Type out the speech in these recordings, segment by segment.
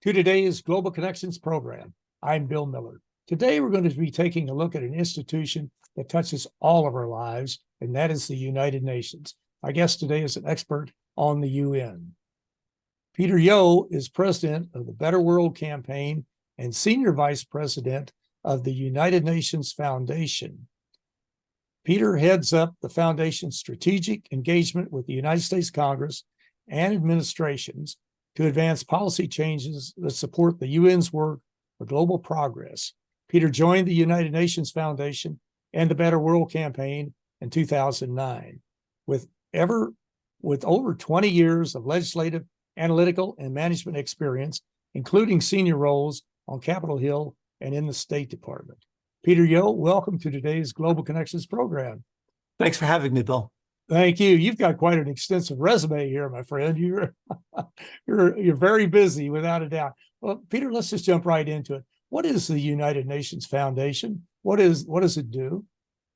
to today's Global Connections program. I'm Bill Miller. Today, we're going to be taking a look at an institution that touches all of our lives, and that is the United Nations. Our guest today is an expert on the UN. Peter Yo is president of the Better World Campaign and senior vice president of the United Nations Foundation. Peter heads up the foundation's strategic engagement with the United States Congress and administrations to advance policy changes that support the UN's work for global progress. Peter joined the United Nations Foundation and the Better World Campaign in 2009. With over 20 years of legislative, analytical, and management experience, including senior roles on Capitol Hill and in the State Department. Peter Yo, welcome to today's Global Connections program. Thanks for having me, Bill. Thank you. You've got quite an extensive resume here, my friend. You're very busy, without a doubt. Well, Peter, let's just jump right into it. What is the United Nations Foundation? What does it do?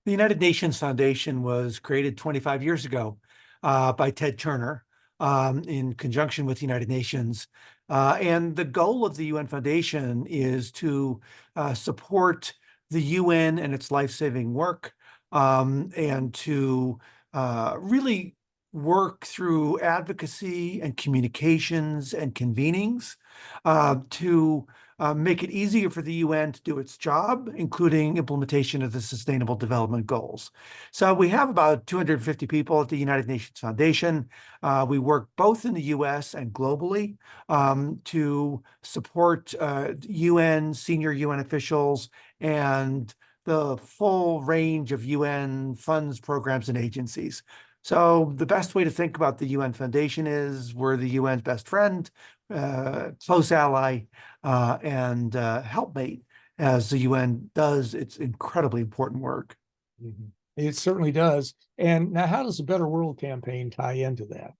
The United Nations Foundation was created 25 years ago by Ted Turner in conjunction with the United Nations. And the goal of the UN Foundation is to support the UN and its life-saving work, and to really work through advocacy and communications and convenings to make it easier for the UN to do its job, including implementation of the Sustainable Development Goals. So we have about 250 people at the United Nations Foundation. We work both in the US and globally to support senior UN officials and the full range of UN funds, programs, and agencies. So the best way to think about the UN Foundation is we're the UN's best friend, close ally, and helpmate as the UN does its incredibly important work. Mm-hmm. It certainly does. And now, how does the Better World Campaign tie into that?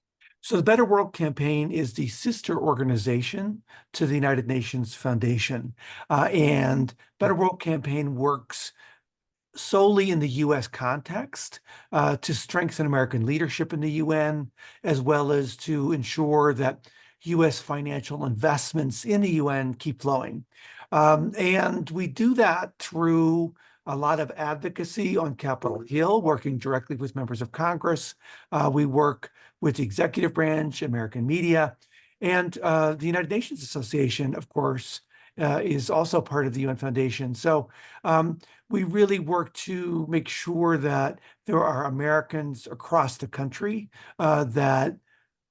So the Better World Campaign is the sister organization to the United Nations Foundation. And Better World Campaign works solely in the U.S. context to strengthen American leadership in the UN, as well as to ensure that U.S. financial investments in the UN keep flowing. And we do that through a lot of advocacy on Capitol Hill, working directly with members of Congress. We work with the executive branch, American media, and the United Nations Association, of course, is also part of the UN Foundation. So we really work to make sure that there are Americans across the country that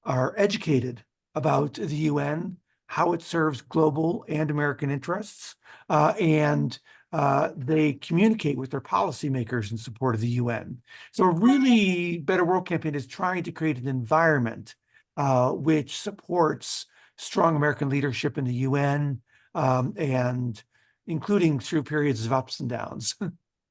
are educated about the UN, how it serves global and American interests, and they communicate with their policymakers in support of the UN. So really, Better World Campaign is trying to create an environment which supports strong American leadership in the UN, and including through periods of ups and downs.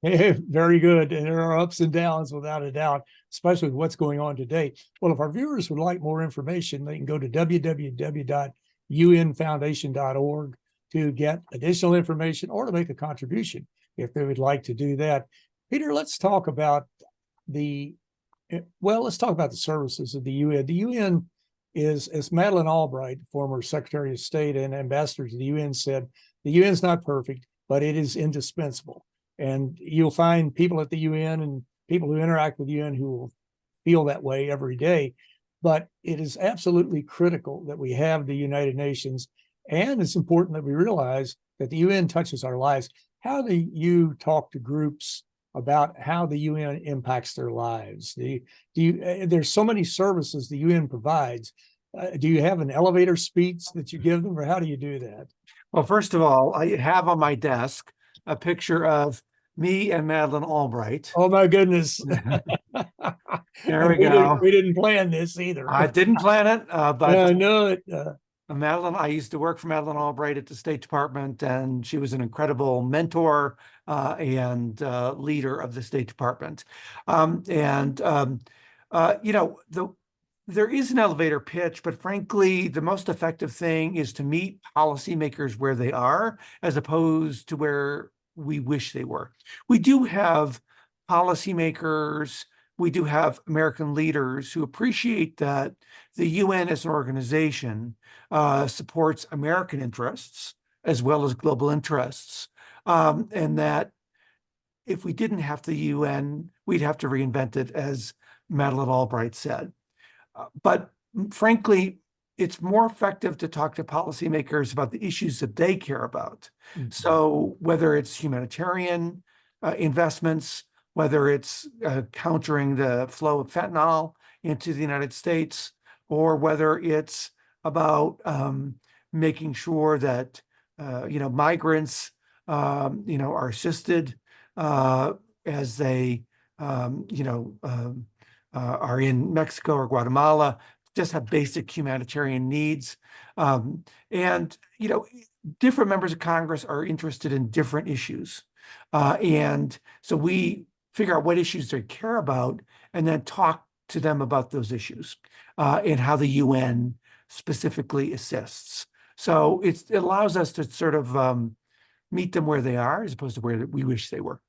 Very good. And there are ups and downs, without a doubt, especially with what's going on today. Well, if our viewers would like more information, they can go to www.unfoundation.org to get additional information or to make a contribution if they would like to do that. Peter, let's talk about the services of the UN. The UN is, as Madeleine Albright, former Secretary of State and ambassador to the UN, said, the UN is not perfect, but it is indispensable. And you'll find people at the UN and people who interact with the UN who will feel that way every day. But it is absolutely critical that we have the United Nations. And it's important that we realize that the UN touches our lives. How do you talk to groups about how the UN impacts their lives? There's so many services the UN provides. Do you have an elevator speech that you give them, or how do you do that? Well, first of all, I have on my desk a picture of me and Madeleine Albright. Oh, my goodness. There we go. We didn't plan this either. I didn't plan it, but I know it. Madeleine, I used to work for Madeleine Albright at the State Department, and she was an incredible mentor and leader of the State Department. There is an elevator pitch, but frankly, the most effective thing is to meet policymakers where they are, as opposed to where we wish they were. We do have policymakers we do have American leaders who appreciate that the UN as an organization supports American interests as well as global interests, and that if we didn't have the UN, we'd have to reinvent it, as Madeleine Albright said. But frankly, it's more effective to talk to policymakers about the issues that they care about. Mhm. So whether it's humanitarian investments, whether it's countering the flow of fentanyl into the United States, or whether it's about making sure that migrants are assisted as they are in Mexico or Guatemala, just have basic humanitarian needs. And different members of Congress are interested in different issues. And so we figure out what issues they care about and then talk to them about those issues and how the UN specifically assists. So it allows us to sort of meet them where they are as opposed to where we wish they were.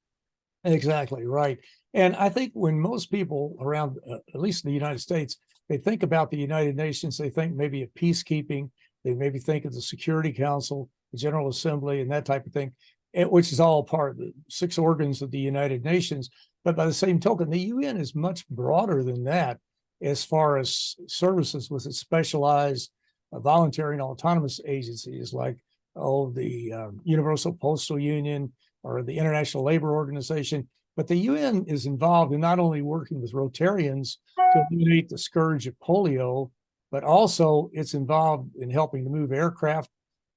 Exactly right. And I think when most people around, at least in the United States, they think about the United Nations, they think maybe of peacekeeping, they maybe think of the Security Council, the General Assembly, and that type of thing, which is all part of the 6 organs of the United Nations. But by the same token, the UN is much broader than that as far as services with its specialized voluntary and autonomous agencies like the Universal Postal Union or the International Labor Organization. But the UN is involved in not only working with Rotarians to eliminate the scourge of polio, but also it's involved in helping to move aircraft,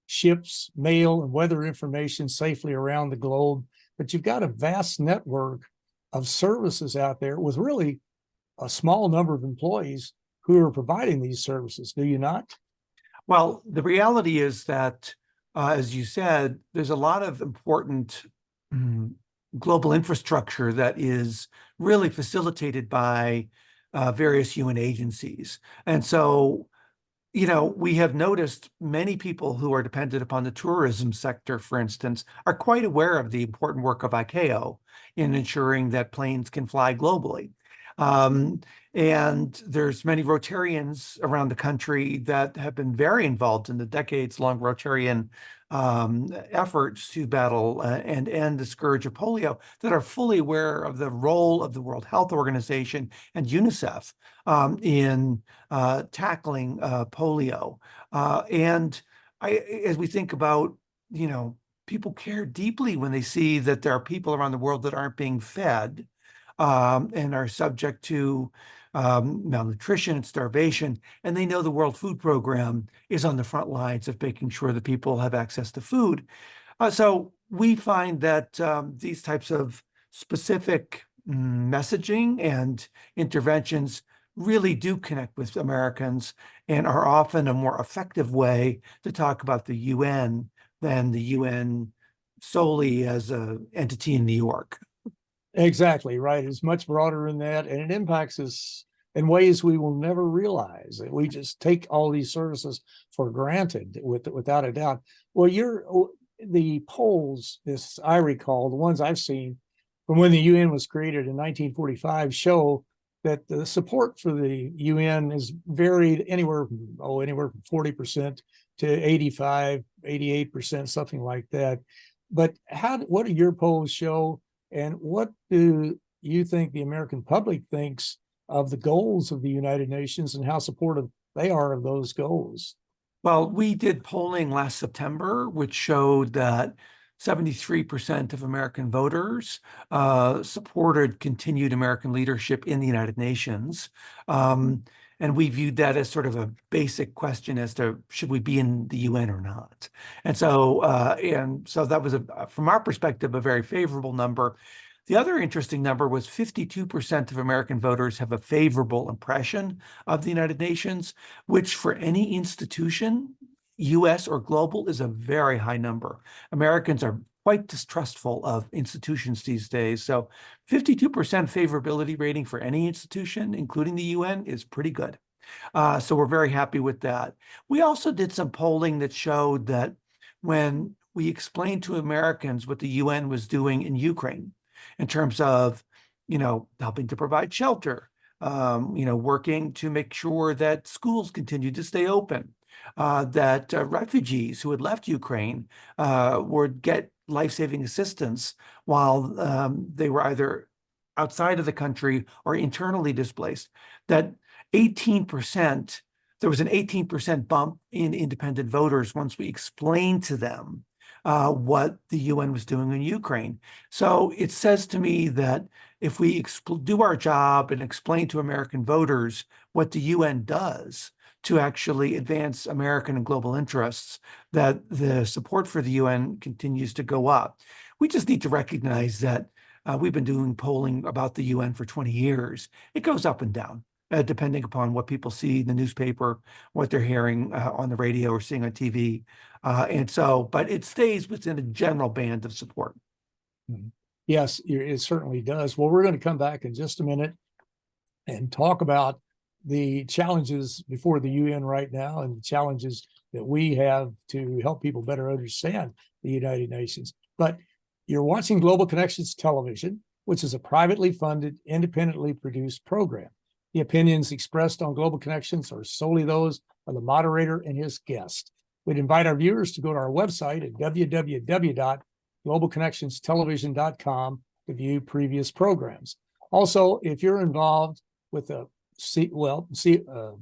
ships, mail, and weather information safely around the globe. But you've got a vast network of services out there with really a small number of employees who are providing these services, do you not? Well, the reality is that, as you said, there's a lot of important global infrastructure that is really facilitated by various UN agencies. And so, we have noticed many people who are dependent upon the tourism sector, for instance, are quite aware of the important work of ICAO in ensuring that planes can fly globally. And there's many Rotarians around the country that have been very involved in the decades-long Rotarian efforts to battle and end the scourge of polio, that are fully aware of the role of the World Health Organization and UNICEF in tackling polio. And as we think about, people care deeply when they see that there are people around the world that aren't being fed and are subject to malnutrition and starvation. And they know the World Food Program is on the front lines of making sure that people have access to food. So we find that these types of specific messaging and interventions really do connect with Americans and are often a more effective way to talk about the UN than the UN solely as an entity in New York. Exactly right. It's much broader than that, and it impacts us in ways we will never realize. We just take all these services for granted, without a doubt. Well, the polls, this I recall, the ones I've seen from when the UN was created in 1945, show that the support for the UN is varied anywhere from 40% to 85, 88%, something like that. But what do your polls show? And what do you think the American public thinks of the goals of the United Nations and how supportive they are of those goals? Well, we did polling last September, which showed that 73% of American voters supported continued American leadership in the United Nations. And we viewed that as sort of a basic question as to should we be in the UN or not. And so that was, from our perspective, a very favorable number. The other interesting number was 52% of American voters have a favorable impression of the United Nations, which for any institution, US or global, is a very high number. Americans are quite distrustful of institutions these days. So 52% favorability rating for any institution, including the UN, is pretty good. So we're very happy with that. We also did some polling that showed that when we explained to Americans what the UN was doing in Ukraine, in terms of, helping to provide shelter, working to make sure that schools continue to stay open, that refugees who had left Ukraine would get life-saving assistance while they were either outside of the country or internally displaced, that 18%, there was an 18% bump in independent voters once we explained to them what the UN was doing in Ukraine. So it says to me that if we do our job and explain to American voters what the UN does to actually advance American and global interests, that the support for the UN continues to go up. We just need to recognize that we've been doing polling about the UN for 20 years. It goes up and down, depending upon what people see in the newspaper, what they're hearing on the radio or seeing on TV. But it stays within a general band of support. Yes, it certainly does. Well, we're going to come back in just a minute and talk about the challenges before the UN right now and the challenges that we have to help people better understand the United Nations. But you're watching Global Connections Television, which is a privately funded, independently produced program. The opinions expressed on Global Connections are solely those of the moderator and his guest. We'd invite our viewers to go to our website at www.globalconnectionstelevision.com to view previous programs. Also, if you're involved with a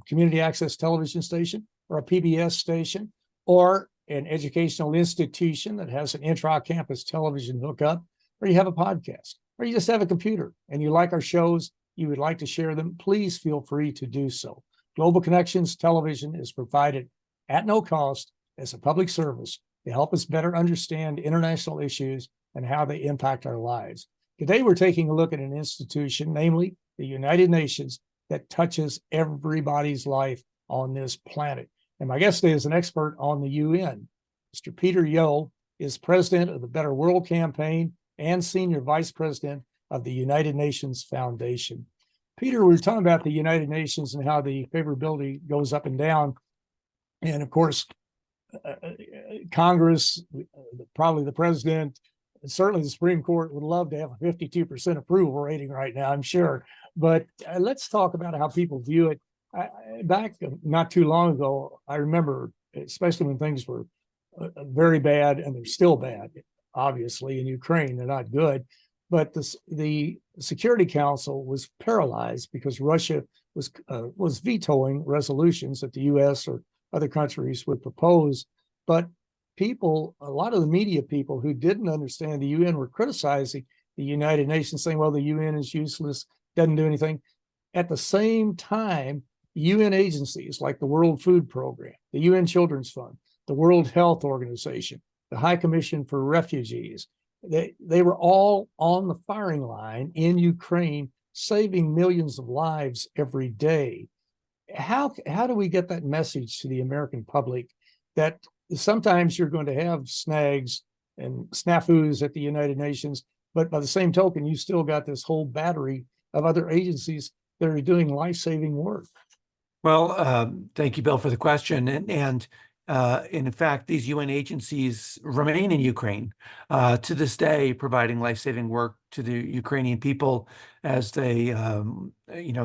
community access television station or a PBS station or an educational institution that has an intra-campus television hookup, or you have a podcast, or you just have a computer and you like our shows, you would like to share them, please feel free to do so. Global Connections Television is provided at no cost as a public service to help us better understand international issues and how they impact our lives. Today, we're taking a look at an institution, namely the United Nations, that touches everybody's life on this planet. And my guest today is an expert on the UN. Mr. Peter Yo is president of the Better World Campaign and senior vice president of the United Nations Foundation. Peter, we were talking about the United Nations and how the favorability goes up and down. And of course, Congress, probably the president, certainly the Supreme Court would love to have a 52% approval rating right now, I'm sure. But let's talk about how people view it. Back not too long ago, I remember, especially when things were very bad, and they're still bad, obviously, in Ukraine, they're not good. But the Security Council was paralyzed because Russia was vetoing resolutions that the U.S. or other countries would propose. But people, a lot of the media people who didn't understand the UN were criticizing the United Nations, saying, well, the UN is useless, doesn't do anything. At the same time, UN agencies like the World Food Program, the UN Children's Fund, the World Health Organization, the High Commission for Refugees, they were all on the firing line in Ukraine, saving millions of lives every day. How do we get that message to the American public that sometimes you're going to have snags and snafus at the United Nations, but by the same token, you still got this whole battery of other agencies that are doing life-saving work? Well, thank you, Bill, for the question. And in fact, these UN agencies remain in Ukraine to this day, providing life-saving work to the Ukrainian people as they,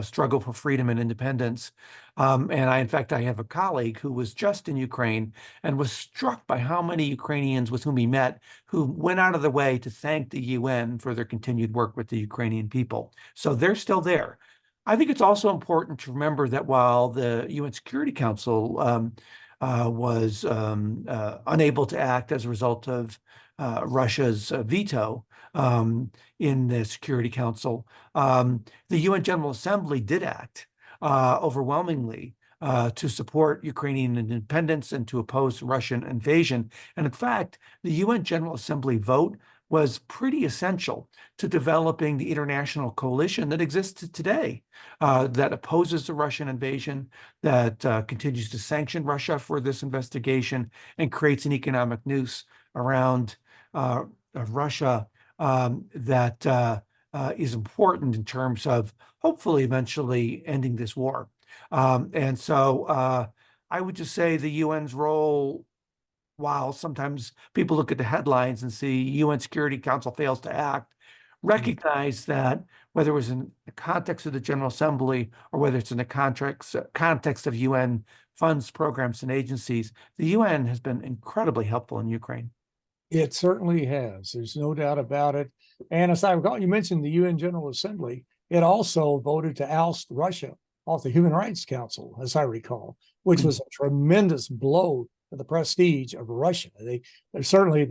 struggle for freedom and independence. In fact, I have a colleague who was just in Ukraine and was struck by how many Ukrainians with whom he met who went out of the way to thank the UN for their continued work with the Ukrainian people. So they're still there. I think it's also important to remember that while the UN Security Council was unable to act as a result of Russia's veto in the Security Council, the UN General Assembly did act overwhelmingly to support Ukrainian independence and to oppose Russian invasion. And in fact, the UN General Assembly vote was pretty essential to developing the international coalition that exists today, that opposes the Russian invasion, that continues to sanction Russia for this investigation, and creates an economic noose around Russia that is important in terms of hopefully eventually ending this war. I would just say the UN's role, while sometimes people look at the headlines and see UN Security Council fails to act, recognize that whether it was in the context of the General Assembly or whether it's in the context of UN funds, programs, and agencies, the UN has been incredibly helpful in Ukraine. It certainly has. There's no doubt about it. And as I recall, you mentioned the UN General Assembly. It also voted to oust Russia off the Human Rights Council, as I recall, which was a tremendous blow to the prestige of Russia. They certainly,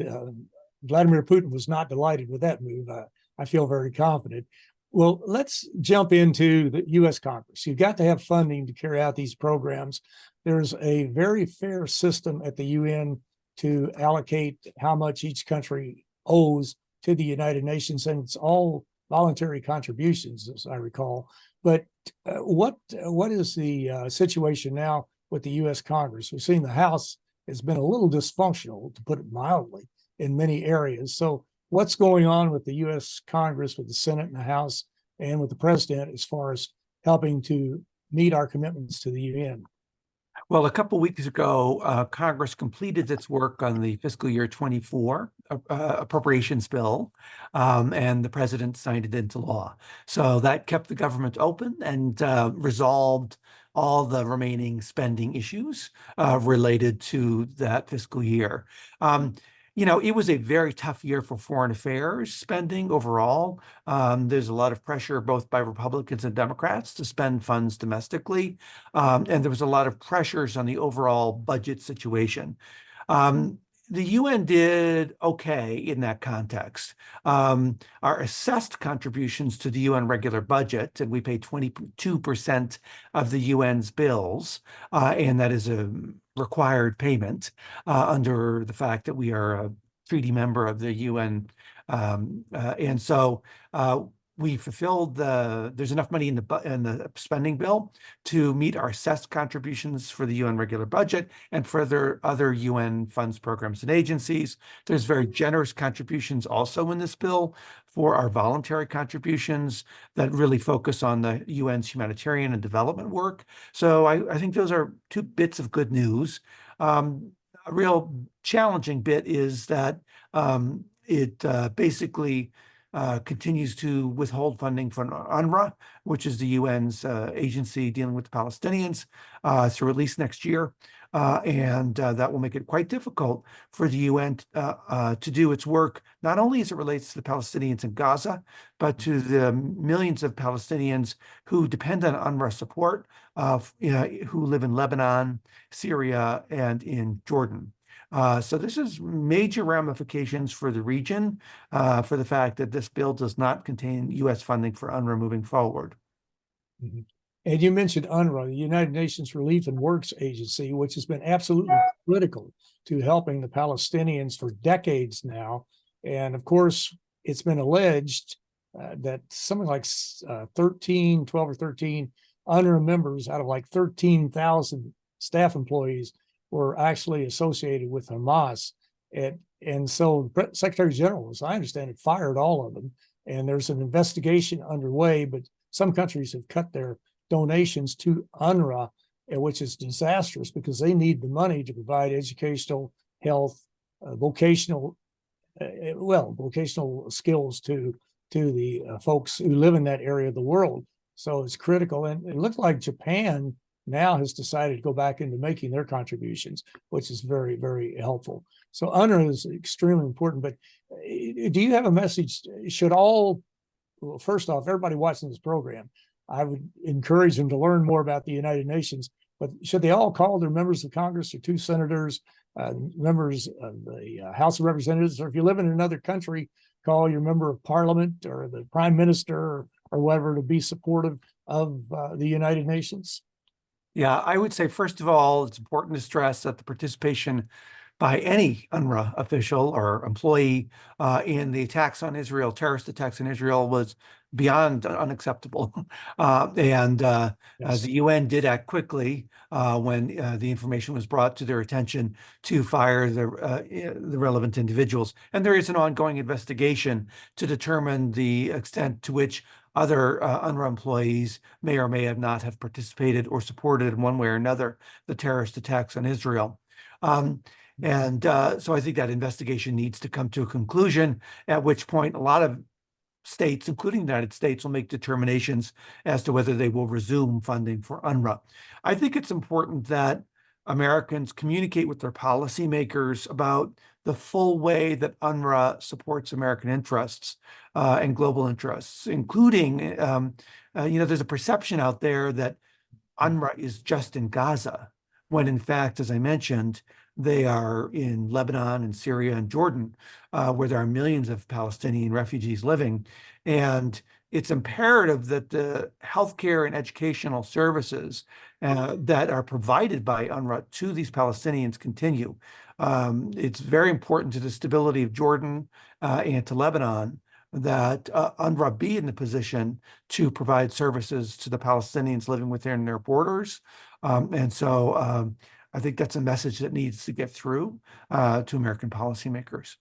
Vladimir Putin was not delighted with that move. I feel very confident. Well, let's jump into the U.S. Congress. You've got to have funding to carry out these programs. There's a very fair system at the UN to allocate how much each country owes to the United Nations, and it's all voluntary contributions, as I recall. But what is the situation now with the U.S. Congress? We've seen the House has been a little dysfunctional, to put it mildly, in many areas. So what's going on with the U.S. Congress, with the Senate and the House, and with the President as far as helping to meet our commitments to the UN? Well, a couple of weeks ago, Congress completed its work on the fiscal year 24 appropriations bill, and the president signed it into law. So that kept the government open and resolved all the remaining spending issues related to that fiscal year. It was a very tough year for foreign affairs spending overall. There's a lot of pressure both by Republicans and Democrats to spend funds domestically. And there was a lot of pressures on the overall budget situation. The UN did okay in that context. Our assessed contributions to the UN regular budget, and we pay 22% of the UN's bills, and that is a required payment under the fact that we are a treaty member of the UN. And so we fulfilled there's enough money in the spending bill to meet our assessed contributions for the UN regular budget and for other UN funds, programs, and agencies. There's very generous contributions also in this bill for our voluntary contributions that really focus on the UN's humanitarian and development work. So I think those are two bits of good news. A real challenging bit is that it basically continues to withhold funding from UNRWA, which is the UN's agency dealing with the Palestinians, through at least next year. And that will make it quite difficult for the UN to do its work, not only as it relates to the Palestinians in Gaza, but to the millions of Palestinians who depend on UNRWA support, who live in Lebanon, Syria, and in Jordan. So this is major ramifications for the region, for the fact that this bill does not contain U.S. funding for UNRWA moving forward. Mm-hmm. And you mentioned UNRWA, the United Nations Relief and Works Agency, which has been absolutely critical to helping the Palestinians for decades now. And of course, it's been alleged that something like 12 or 13 UNRWA members out of like 13,000 staff employees were actually associated with Hamas. And so the Secretary General, as I understand it, fired all of them. And there's an investigation underway, but some countries have cut their donations to UNRWA, which is disastrous because they need the money to provide educational, health, vocational skills to the folks who live in that area of the world. So it's critical. And it looks like Japan now has decided to go back into making their contributions, which is very, very helpful. So UNRWA is extremely important. But do you have a message? Well, first off, everybody watching this program, I would encourage them to learn more about the United Nations, but should they all call their members of Congress or two senators, members of the House of Representatives, or if you live in another country, call your member of parliament or the prime minister or whatever to be supportive of the United Nations? Yeah, I would say, first of all, it's important to stress that the participation by any UNRWA official or employee in the attacks on Israel, terrorist attacks on Israel, was beyond unacceptable. The UN did act quickly when the information was brought to their attention to fire the relevant individuals. And there is an ongoing investigation to determine the extent to which other UNRWA employees may or may have not have participated or supported in one way or another the terrorist attacks on Israel. So I think that investigation needs to come to a conclusion, at which point a lot of states, including the United States, will make determinations as to whether they will resume funding for UNRWA. I think it's important that Americans communicate with their policymakers about the full way that UNRWA supports American interests and global interests, including, there's a perception out there that UNRWA is just in Gaza, when in fact, as I mentioned, they are in Lebanon and Syria and Jordan, where there are millions of Palestinian refugees living. And it's imperative that the healthcare and educational services that are provided by UNRWA to these Palestinians continue. It's very important to the stability of Jordan and to Lebanon that UNRWA be in the position to provide services to the Palestinians living within their borders. And so I think that's a message that needs to get through to American policymakers.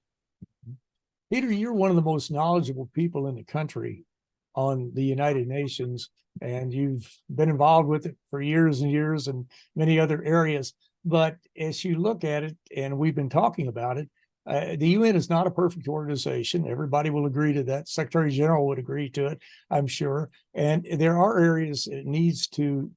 Peter, you're one of the most knowledgeable people in the country on the United Nations, and you've been involved with it for years and years and many other areas. But as you look at it, and we've been talking about it, the UN is not a perfect organization. Everybody will agree to that. Secretary General would agree to it, I'm sure. And there are areas it needs to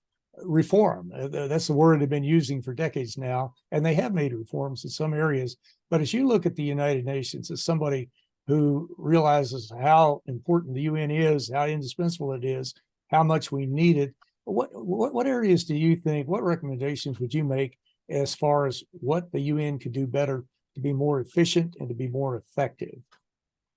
reform. That's the word they've been using for decades now, and they have made reforms in some areas. But as you look at the United Nations as somebody who realizes how important the UN is, how indispensable it is, how much we need it, what areas do you think, what recommendations would you make as far as what the UN could do better to be more efficient and to be more effective?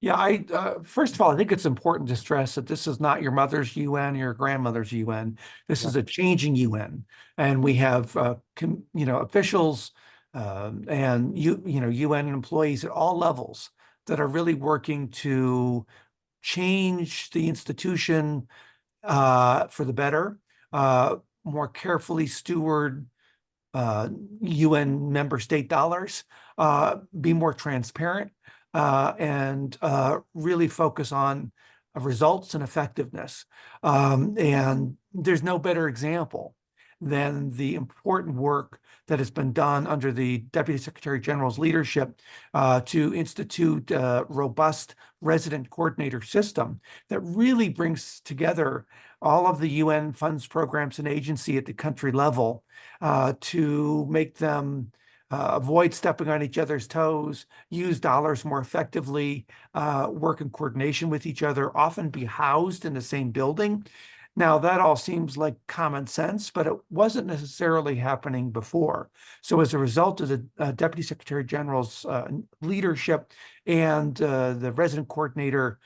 Yeah, first of all, I think it's important to stress that this is not your mother's UN or your grandmother's UN. This is a changing UN, and we have officials and UN employees at all levels that are really working to change the institution for the better, more carefully steward UN member state dollars, be more transparent, and really focus on results and effectiveness. And there's no better example than the important work that has been done under the Deputy Secretary General's leadership to institute a robust resident coordinator system that really brings together all of the UN funds, programs, and agency at the country level to make them avoid stepping on each other's toes, use dollars more effectively, work in coordination with each other, often be housed in the same building. Now, that all seems like common sense, but it wasn't necessarily happening before. So as a result of the Deputy Secretary General's leadership and the resident coordinator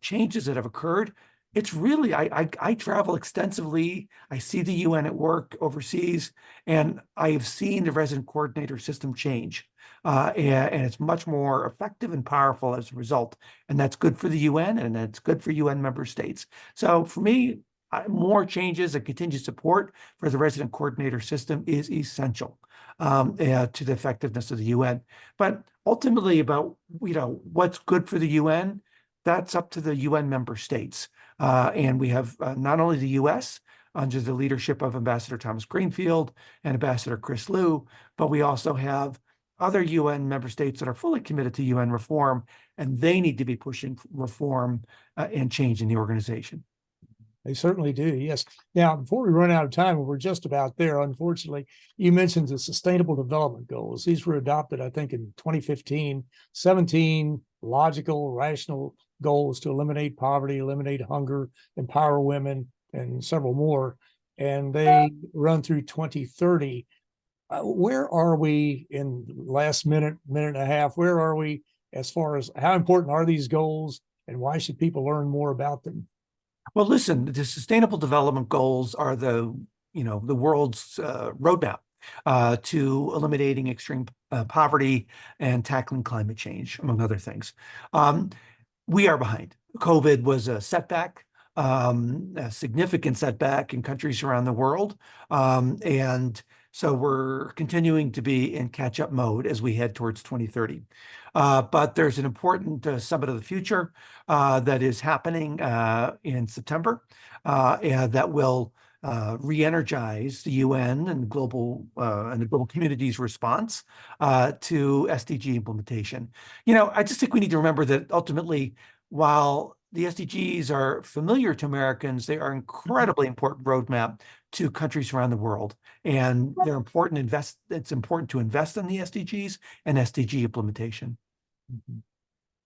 changes that have occurred, it's really, I travel extensively. I see the UN at work overseas, and I've seen the resident coordinator system change. And it's much more effective and powerful as a result. And that's good for the UN, and that's good for UN member states. So for me, more changes and continued support for the resident coordinator system is essential to the effectiveness of the UN. But ultimately about, what's good for the UN, that's up to the UN member states. And we have not only the US under the leadership of Ambassador Thomas Greenfield and Ambassador Chris Liu, but we also have other UN member states that are fully committed to UN reform, and they need to be pushing reform and change in the organization. They certainly do, yes. Now, before we run out of time, we're just about there, unfortunately, you mentioned the Sustainable Development Goals. These were adopted, I think, in 2015, 17 logical, rational goals to eliminate poverty, eliminate hunger, empower women, and several more. And they run through 2030. Where are we in the last minute and a half? Where are we as far as how important are these goals, and why should people learn more about them? Well, listen, the Sustainable Development Goals are the world's roadmap to eliminating extreme poverty and tackling climate change, among other things. We are behind. COVID was a setback, a significant setback in countries around the world. And so we're continuing to be in catch-up mode as we head towards 2030. But there's an important Summit of the Future that is happening in September that will re-energize the UN and the global community's response to SDG implementation. I just think we need to remember that ultimately while the SDGs are familiar to Americans, they are incredibly important roadmap to countries around the world. And they're important it's important to invest in the SDGs and SDG implementation.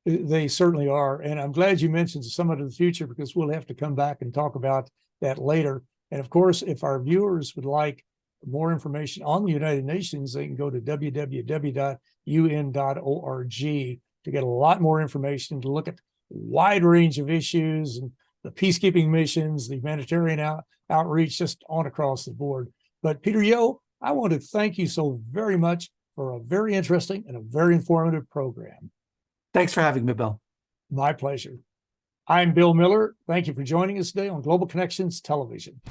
They certainly are. And I'm glad you mentioned Summit of the Future, because we'll have to come back and talk about that later. And of course, if our viewers would like more information on the United Nations, they can go to www.un.org to get a lot more information, to look at a wide range of issues and the peacekeeping missions, the humanitarian outreach, just on across the board. But Peter Yo, I want to thank you so very much for a very interesting and a very informative program. Thanks for having me, Bill. My pleasure. I'm Bill Miller. Thank you for joining us today on Global Connections Television.